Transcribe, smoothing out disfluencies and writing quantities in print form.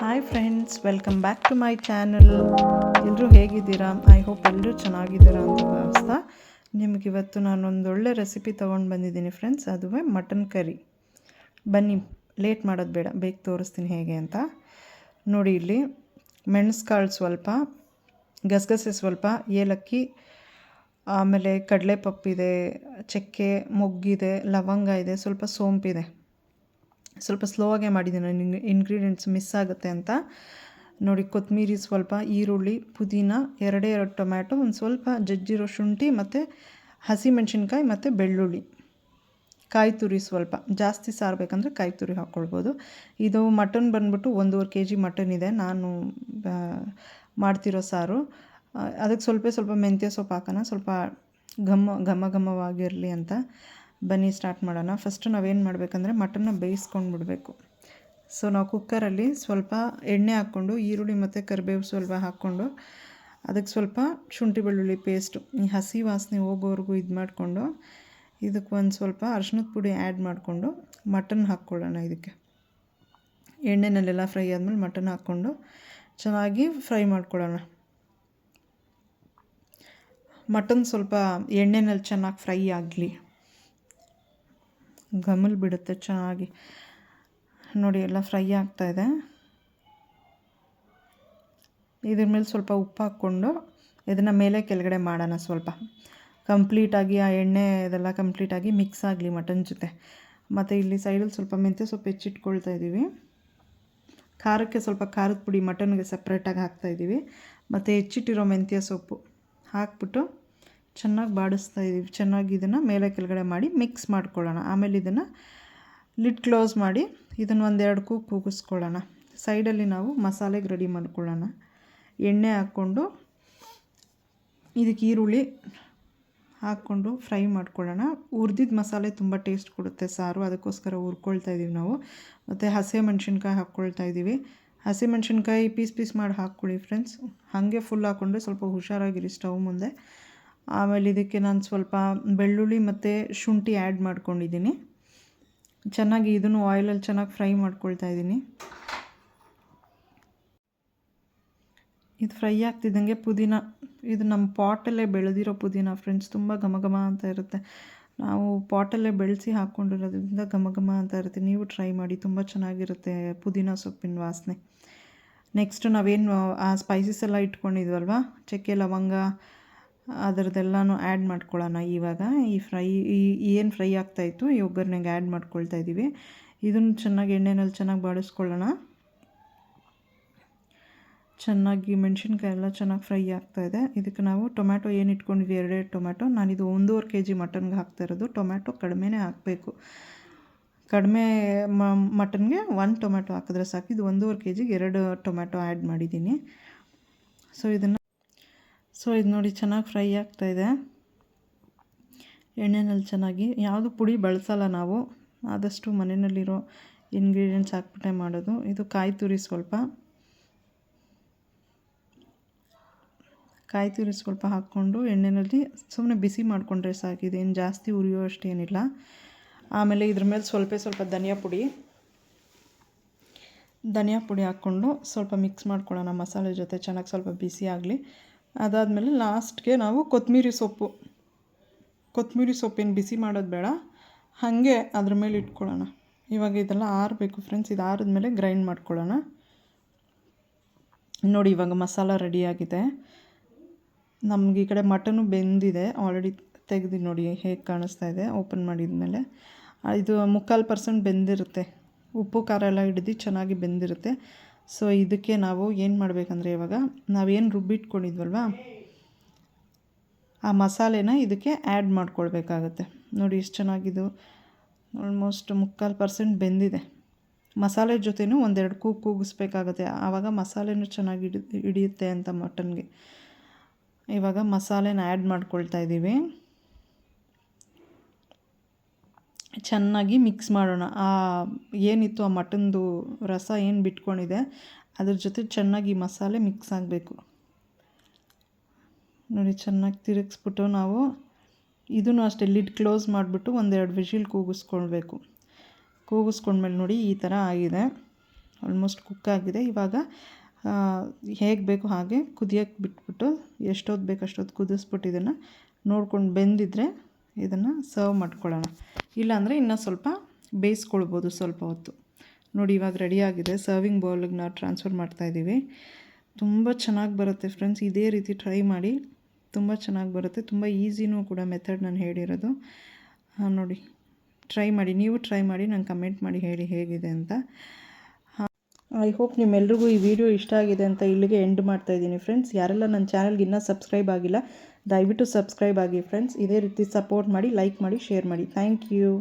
Hi friends, welcome back to my channel. ಎಲ್ಲರೂ ಹೇಗಿದ್ದೀರಾ? I hope ಎಲ್ಲರೂ ಚೆನ್ನಾಗಿದ್ದೀರಾ ಅಂತ ಭಾವಿಸ್ತಾ ನಿಮಗಿವತ್ತು ನಾನೊಂದೊಳ್ಳೆ ರೆಸಿಪಿ ತೊಗೊಂಡು ಬಂದಿದ್ದೀನಿ ಫ್ರೆಂಡ್ಸ್. ಅದುವೇ ಮಟನ್ ಕರಿ. ಬನ್ನಿ, ಲೇಟ್ ಮಾಡೋದು ಬೇಡ, ಬೇಗ ತೋರಿಸ್ತೀನಿ ಹೇಗೆ ಅಂತ. ನೋಡಿ, ಇಲ್ಲಿ ಮೆಣಸುಕಾಳು ಸ್ವಲ್ಪ, ಗಸಗಸೆ ಸ್ವಲ್ಪ, ಏಲಕ್ಕಿ, ಆಮೇಲೆ ಕಡಲೆಪಪ್ಪಿದೆ, ಚಕ್ಕೆ, ಮೊಗ್ಗಿದೆ, ಲವಂಗ ಇದೆ, ಸ್ವಲ್ಪ ಸೋಂಪಿದೆ. ಸ್ವಲ್ಪ ಸ್ಲೋ ಆಗೇ ಮಾಡಿದ್ದೀನಿ, ಇಂಗ್ರೀಡಿಯೆಂಟ್ಸ್ ಮಿಸ್ ಆಗುತ್ತೆ ಅಂತ. ನೋಡಿ, ಕೊತ್ತಂಬರಿ ಸ್ವಲ್ಪ, ಈರುಳ್ಳಿ, ಪುದೀನ, ಎರಡೇ 2 ಟೊಮ್ಯಾಟೊ, ಒಂದು ಸ್ವಲ್ಪ ಜಜ್ಜಿರೋ ಶುಂಠಿ ಮತ್ತು ಹಸಿಮೆಣ್ಸಿನ್ಕಾಯಿ ಮತ್ತು ಬೆಳ್ಳುಳ್ಳಿ, ಕಾಯಿ ತುರಿ ಸ್ವಲ್ಪ. ಜಾಸ್ತಿ ಸಾರು ಬೇಕಂದರೆ ಕಾಯಿ ತುರಿ ಹಾಕ್ಕೊಳ್ಬೋದು. ಇದು ಮಟನ್ ಬಂದ್ಬಿಟ್ಟು 1.5 kg ಮಟನ್ ಇದೆ ನಾನು ಮಾಡ್ತಿರೋ ಸಾರು. ಅದಕ್ಕೆ ಸ್ವಲ್ಪ ಮೆಂತ್ಯ ಸೊಪ್ಪು ಹಾಕೋಣ, ಸ್ವಲ್ಪ ಘಮವಾಗಿರಲಿ ಅಂತ. ಬನ್ನಿ ಸ್ಟಾರ್ಟ್ ಮಾಡೋಣ. ಫಸ್ಟು ನಾವೇನು ಮಾಡಬೇಕಂದ್ರೆ ಮಟನ್ನ ಬೇಯಿಸ್ಕೊಂಡು ಬಿಡಬೇಕು. ಸೊ ನಾವು ಕುಕ್ಕರಲ್ಲಿ ಸ್ವಲ್ಪ ಎಣ್ಣೆ ಹಾಕ್ಕೊಂಡು, ಈರುಳ್ಳಿ ಮತ್ತು ಕರಿಬೇವು ಸ್ವಲ್ಪ ಹಾಕ್ಕೊಂಡು, ಅದಕ್ಕೆ ಸ್ವಲ್ಪ ಶುಂಠಿ ಬೆಳ್ಳುಳ್ಳಿ ಪೇಸ್ಟು, ಈ ಹಸಿ ವಾಸನೆ ಹೋಗೋವರೆಗೂ ಇದು ಮಾಡಿಕೊಂಡು, ಇದಕ್ಕೆ ಒಂದು ಸ್ವಲ್ಪ ಅರಿಶಿಣದ ಪುಡಿ ಆ್ಯಡ್ ಮಾಡಿಕೊಂಡು ಮಟನ್ ಹಾಕ್ಕೊಳ್ಳೋಣ. ಇದಕ್ಕೆ ಎಣ್ಣೆನಲ್ಲೆಲ್ಲ ಫ್ರೈ ಆದಮೇಲೆ ಮಟನ್ ಹಾಕ್ಕೊಂಡು ಚೆನ್ನಾಗಿ ಫ್ರೈ ಮಾಡ್ಕೊಳ್ಳೋಣ. ಮಟನ್ ಸ್ವಲ್ಪ ಎಣ್ಣೆನಲ್ಲಿ ಚೆನ್ನಾಗಿ ಫ್ರೈ ಆಗಲಿ, ಬಿಡುತ್ತೆ ಚೆನ್ನಾಗಿ. ನೋಡಿ, ಎಲ್ಲ ಫ್ರೈ ಆಗ್ತಾಯಿದೆ. ಇದ್ರ ಮೇಲೆ ಸ್ವಲ್ಪ ಉಪ್ಪು ಹಾಕ್ಕೊಂಡು ಇದನ್ನು ಮೇಲೆ ಕೆಳಗಡೆ ಮಾಡೋಣ. ಸ್ವಲ್ಪ ಕಂಪ್ಲೀಟಾಗಿ ಆ ಎಣ್ಣೆ ಇದೆಲ್ಲ ಕಂಪ್ಲೀಟಾಗಿ ಮಿಕ್ಸ್ ಆಗಲಿ ಮಟನ್ ಜೊತೆ. ಮತ್ತು ಇಲ್ಲಿ ಸೈಡಲ್ಲಿ ಸ್ವಲ್ಪ ಮೆಂತ್ಯ ಸೊಪ್ಪು ಹೆಚ್ಚಿಟ್ಕೊಳ್ತಾ ಇದ್ದೀವಿ. ಖಾರಕ್ಕೆ ಸ್ವಲ್ಪ ಖಾರದ ಪುಡಿ ಮಟನ್ಗೆ ಸಪ್ರೇಟಾಗಿ ಹಾಕ್ತಾಯಿದ್ದೀವಿ. ಮತ್ತು ಹೆಚ್ಚಿಟ್ಟಿರೋ ಮೆಂತ್ಯ ಸೊಪ್ಪು ಹಾಕ್ಬಿಟ್ಟು ಚೆನ್ನಾಗಿ ಬಾಡಿಸ್ತಾ ಇದ್ದೀವಿ. ಚೆನ್ನಾಗಿ ಇದನ್ನು ಮೇಲೆ ಕೆಳಗಡೆ ಮಾಡಿ ಮಿಕ್ಸ್ ಮಾಡ್ಕೊಳ್ಳೋಣ. ಆಮೇಲೆ ಇದನ್ನು ಲಿಡ್ ಕ್ಲೋಸ್ ಮಾಡಿ ಇದನ್ನು 1-2 ಕೂಗಿಸ್ಕೊಳ್ಳೋಣ. ಸೈಡಲ್ಲಿ ನಾವು ಮಸಾಲೆಗೆ ರೆಡಿ ಮಾಡ್ಕೊಳ್ಳೋಣ. ಎಣ್ಣೆ ಹಾಕ್ಕೊಂಡು ಇದಕ್ಕೆ ಈರುಳ್ಳಿ ಹಾಕ್ಕೊಂಡು ಫ್ರೈ ಮಾಡ್ಕೊಳ್ಳೋಣ. ಹುರಿದಿದ್ದ ಮಸಾಲೆ ತುಂಬ ಟೇಸ್ಟ್ ಕೊಡುತ್ತೆ ಸಾರು, ಅದಕ್ಕೋಸ್ಕರ ಹುರ್ಕೊಳ್ತಾ ಇದ್ದೀವಿ ನಾವು. ಮತ್ತು ಹಸಿಮೆಣ್ಸಿನ್ಕಾಯಿ ಹಾಕ್ಕೊಳ್ತಾ ಇದ್ದೀವಿ. ಹಸಿಮೆಣ್ಸಿನ್ಕಾಯಿ ಪೀಸ್ ಮಾಡಿ ಹಾಕ್ಕೊಳ್ಳಿ ಫ್ರೆಂಡ್ಸ್. ಹಾಗೆ ಫುಲ್ ಹಾಕ್ಕೊಂಡ್ರೆ ಸ್ವಲ್ಪ ಹುಷಾರಾಗಿರಿ ಸ್ಟವ್ ಮುಂದೆ. ಆಮೇಲೆ ಇದಕ್ಕೆ ನಾನು ಸ್ವಲ್ಪ ಬೆಳ್ಳುಳ್ಳಿ ಮತ್ತು ಶುಂಠಿ ಆ್ಯಡ್ ಮಾಡ್ಕೊಂಡಿದ್ದೀನಿ. ಚೆನ್ನಾಗಿ ಇದನ್ನು ಆಯಿಲಲ್ಲಿ ಚೆನ್ನಾಗಿ ಫ್ರೈ ಮಾಡ್ಕೊಳ್ತಾ ಇದ್ದೀನಿ. ಇದು ಫ್ರೈ ಆಗ್ತಿದ್ದಂಗೆ ಪುದೀನ, ಇದು ನಮ್ಮ ಪಾಟಲ್ಲೇ ಬೆಳೆದಿರೋ ಪುದೀನ ಫ್ರೆಂಡ್ಸ್, ತುಂಬ ಘಮ ಅಂತ ಇರುತ್ತೆ. ನಾವು ಪಾಟಲ್ಲೇ ಬೆಳೆಸಿ ಹಾಕ್ಕೊಂಡಿರೋದ್ರಿಂದ ಘಮ ಅಂತ ಇರುತ್ತೆ. ನೀವು ಟ್ರೈ ಮಾಡಿ, ತುಂಬ ಚೆನ್ನಾಗಿರುತ್ತೆ ಪುದೀನ ಸೊಪ್ಪಿನ ವಾಸನೆ. ನೆಕ್ಸ್ಟ್ ನಾವೇನು ಆ ಸ್ಪೈಸಸ್ ಎಲ್ಲ ಇಟ್ಕೊಂಡಿದ್ವಲ್ವ, ಚಕ್ಕೆ ಲವಂಗ, ಅದರದ್ದೆಲ್ಲನೂ ಆ್ಯಡ್ ಮಾಡ್ಕೊಳ್ಳೋಣ. ಇವಾಗ ಏನು ಫ್ರೈ ಆಗ್ತಾಯಿತ್ತು ಈ ಒಗ್ಗರಣೆಗೆ ಆ್ಯಡ್ ಮಾಡ್ಕೊಳ್ತಾ ಇದ್ದೀವಿ. ಇದನ್ನು ಚೆನ್ನಾಗಿ ಎಣ್ಣೆನಲ್ಲಿ ಚೆನ್ನಾಗಿ ಬಾಡಿಸ್ಕೊಳ್ಳೋಣ. ಚೆನ್ನಾಗಿ ಮೆಣಸಿನ್ಕಾಯಿ ಎಲ್ಲ ಚೆನ್ನಾಗಿ ಫ್ರೈ ಆಗ್ತಾಯಿದೆ. ಇದಕ್ಕೆ ನಾವು ಟೊಮ್ಯಾಟೊ ಏನು ಇಟ್ಕೊಂಡಿದ್ವಿ, 2 ಟೊಮ್ಯಾಟೊ, ನಾನಿದು 1.5 kg ಮಟನ್ಗೆ ಹಾಕ್ತಾ ಇರೋದು. ಟೊಮ್ಯಾಟೊ ಕಡಿಮೆನೇ ಹಾಕಬೇಕು. ಕಡಿಮೆ ಮಟನ್ಗೆ 1 ಟೊಮ್ಯಾಟೊ ಹಾಕಿದ್ರೆ ಸಾಕು. ಇದು 1.5 kgಗೆ 2 ಟೊಮ್ಯಾಟೊ ಆ್ಯಡ್ ಮಾಡಿದ್ದೀನಿ. ಸೊ ಇದು ನೋಡಿ ಚೆನ್ನಾಗಿ ಫ್ರೈ ಆಗ್ತಾಯಿದೆ ಎಣ್ಣೆನಲ್ಲಿ ಚೆನ್ನಾಗಿ. ಯಾವುದು ಪುಡಿ ಬಳಸಲ್ಲ ನಾವು, ಆದಷ್ಟು ಮನೆಯಲ್ಲಿರೋ ಇಂಗ್ರೀಡಿಯೆಂಟ್ಸ್ ಹಾಕ್ಬಿಟ್ಟೆ ಮಾಡೋದು. ಇದು ಕಾಯಿ ತುರಿ ಸ್ವಲ್ಪ ಹಾಕ್ಕೊಂಡು ಎಣ್ಣೆಯಲ್ಲಿ ಸುಮ್ಮನೆ ಬಿಸಿ ಮಾಡಿಕೊಂಡ್ರೆ ಸಾಕಿದೆ, ಏನು ಜಾಸ್ತಿ ಉರಿಯೋ ಅಷ್ಟೇನಿಲ್ಲ. ಆಮೇಲೆ ಇದ್ರ ಮೇಲೆ ಸ್ವಲ್ಪ ಧನಿಯಾ ಪುಡಿ ಹಾಕ್ಕೊಂಡು ಸ್ವಲ್ಪ ಮಿಕ್ಸ್ ಮಾಡ್ಕೊಳ್ಳೋಣ ಮಸಾಲೆ ಜೊತೆ. ಚೆನ್ನಾಗಿ ಸ್ವಲ್ಪ ಬಿಸಿ ಆಗಲಿ. ಅದಾದಮೇಲೆ ಲಾಸ್ಟ್ಗೆ ನಾವು ಕೊತ್ತಂಬರಿ ಸೊಪ್ಪೇನು ಬಿಸಿ ಮಾಡೋದು ಬೇಡ, ಹಾಗೆ ಅದ್ರ ಮೇಲೆ ಇಟ್ಕೊಳ್ಳೋಣ. ಇವಾಗ ಇದೆಲ್ಲ ಆರಬೇಕು ಫ್ರೆಂಡ್ಸ್. ಇದು ಆರಿದ್ಮೇಲೆ ಗ್ರೈಂಡ್ ಮಾಡ್ಕೊಳ್ಳೋಣ. ನೋಡಿ, ಇವಾಗ ಮಸಾಲ ರೆಡಿಯಾಗಿದೆ. ನಮ್ಗೆ ಈ ಕಡೆ ಮಟನು ಬೆಂದಿದೆ ಆಲ್ರೆಡಿ, ತೆಗೆದು ನೋಡಿ ಹೇಗೆ ಕಾಣಿಸ್ತಾ ಇದೆ ಓಪನ್ ಮಾಡಿದ್ಮೇಲೆ. ಇದು 3/4% ಬೆಂದಿರುತ್ತೆ. ಉಪ್ಪು ಖಾರ ಎಲ್ಲ ಹಿಡಿದು ಚೆನ್ನಾಗಿ ಬೆಂದಿರುತ್ತೆ. ಸೊ ಇದಕ್ಕೆ ನಾವು ಏನು ಮಾಡಬೇಕಂದ್ರೆ, ಇವಾಗ ನಾವೇನು ರುಬ್ಬಿಟ್ಕೊಂಡಿದ್ವಲ್ವ ಆ ಮಸಾಲೆನ ಇದಕ್ಕೆ ಆ್ಯಡ್ ಮಾಡ್ಕೊಳ್ಬೇಕಾಗತ್ತೆ. ನೋಡಿ ಎಷ್ಟು ಚೆನ್ನಾಗಿದು, ಆಲ್ಮೋಸ್ಟ್ 3/4% ಬೆಂದಿದೆ. ಮಸಾಲೆ ಜೊತೆನೂ 1-2 ಕೂಗಿಸ್ಬೇಕಾಗತ್ತೆ, ಆವಾಗ ಮಸಾಲೆನೂ ಚೆನ್ನಾಗಿ ಹಿಡಿಯುತ್ತೆ ಅಂತ ಮಟನ್ಗೆ. ಇವಾಗ ಮಸಾಲೆನ ಆ್ಯಡ್ ಮಾಡ್ಕೊಳ್ತಾ ಇದ್ದೀವಿ. ಚೆನ್ನಾಗಿ ಮಿಕ್ಸ್ ಮಾಡೋಣ. ಏನಿತ್ತು ಆ ಮಟನ್ದು ರಸ ಏನು ಬಿಟ್ಕೊಂಡಿದೆ ಅದ್ರ ಜೊತೆ ಚೆನ್ನಾಗಿ ಮಸಾಲೆ ಮಿಕ್ಸ್ ಆಗಬೇಕು. ನೋಡಿ, ಚೆನ್ನಾಗಿ ತಿರುಗಿಸ್ಬಿಟ್ಟು ನಾವು ಇದನ್ನು ಅಷ್ಟೇ ಲಿಡ್ ಕ್ಲೋಸ್ ಮಾಡಿಬಿಟ್ಟು 1-2 ವಿಷಿಲ್ ಕೂಗಿಸ್ಕೊಳ್ಬೇಕು. ಕೂಗಿಸ್ಕೊಂಡ್ಮೇಲೆ ನೋಡಿ ಈ ಥರ ಆಗಿದೆ. ಆಲ್ಮೋಸ್ಟ್ ಕುಕ್ ಆಗಿದೆ. ಇವಾಗ ಹೇಗೆ ಬೇಕು ಹಾಗೆ ಕುದಿಯೋಕ್ಕೆ ಬಿಟ್ಬಿಟ್ಟು ಎಷ್ಟೊತ್ತು ಬೇಕು ಅಷ್ಟೊತ್ತು ಕುದಿಸ್ಬಿಟ್ಟು ಇದನ್ನು ನೋಡ್ಕೊಂಡು ಬೆಂದಿದ್ರೆ ಇದನ್ನು ಸರ್ವ್ ಮಾಡ್ಕೊಳ್ಳೋಣ. ಇಲ್ಲಾಂದರೆ ಇನ್ನೂ ಸ್ವಲ್ಪ ಬೇಯಿಸ್ಕೊಳ್ಬೋದು ಸ್ವಲ್ಪ ಹೊತ್ತು. ನೋಡಿ ಇವಾಗ ರೆಡಿಯಾಗಿದೆ. ಸರ್ವಿಂಗ್ ಬೌಲಿಗೆ ನಾವು ಟ್ರಾನ್ಸ್ಫರ್ ಮಾಡ್ತಾಯಿದ್ದೀವಿ. ತುಂಬ ಚೆನ್ನಾಗಿ ಬರುತ್ತೆ ಫ್ರೆಂಡ್ಸ್. ಇದೇ ರೀತಿ ಟ್ರೈ ಮಾಡಿ, ತುಂಬ ಚೆನ್ನಾಗಿ ಬರುತ್ತೆ. ತುಂಬ ಈಸಿನೂ ಕೂಡ ಮೆಥಡ್ ನಾನು ಹೇಳಿರೋದು. ನೋಡಿ ಟ್ರೈ ಮಾಡಿ, ನೀವು ಟ್ರೈ ಮಾಡಿ, ನಂಗೆ ಕಮೆಂಟ್ ಮಾಡಿ ಹೇಳಿ ಹೇಗಿದೆ ಅಂತ. ಐ ಹೋಪ್ ನಿಮ್ಮೆಲ್ರಿಗೂ ಈ ವಿಡಿಯೋ ಇಷ್ಟ ಆಗಿದೆ ಅಂತ ಇಲ್ಲಿಗೆ ಎಂಡ್ ಮಾಡ್ತಾಯಿದ್ದೀನಿ ಫ್ರೆಂಡ್ಸ್. ಯಾರೆಲ್ಲ ನನ್ನ ಚಾನಲ್ಗೆ ಇನ್ನೂ ಸಬ್ಸ್ಕ್ರೈಬ್ ಆಗಿಲ್ಲ ದಯವಿಟ್ಟು ಸಬ್ಸ್ಕ್ರೈಬ್ ಆಗಿ ಫ್ರೆಂಡ್ಸ್. ಇದೇ ರೀತಿ ಸಪೋರ್ಟ್ ಮಾಡಿ, ಲೈಕ್ ಮಾಡಿ, ಶೇರ್ ಮಾಡಿ. Thank you.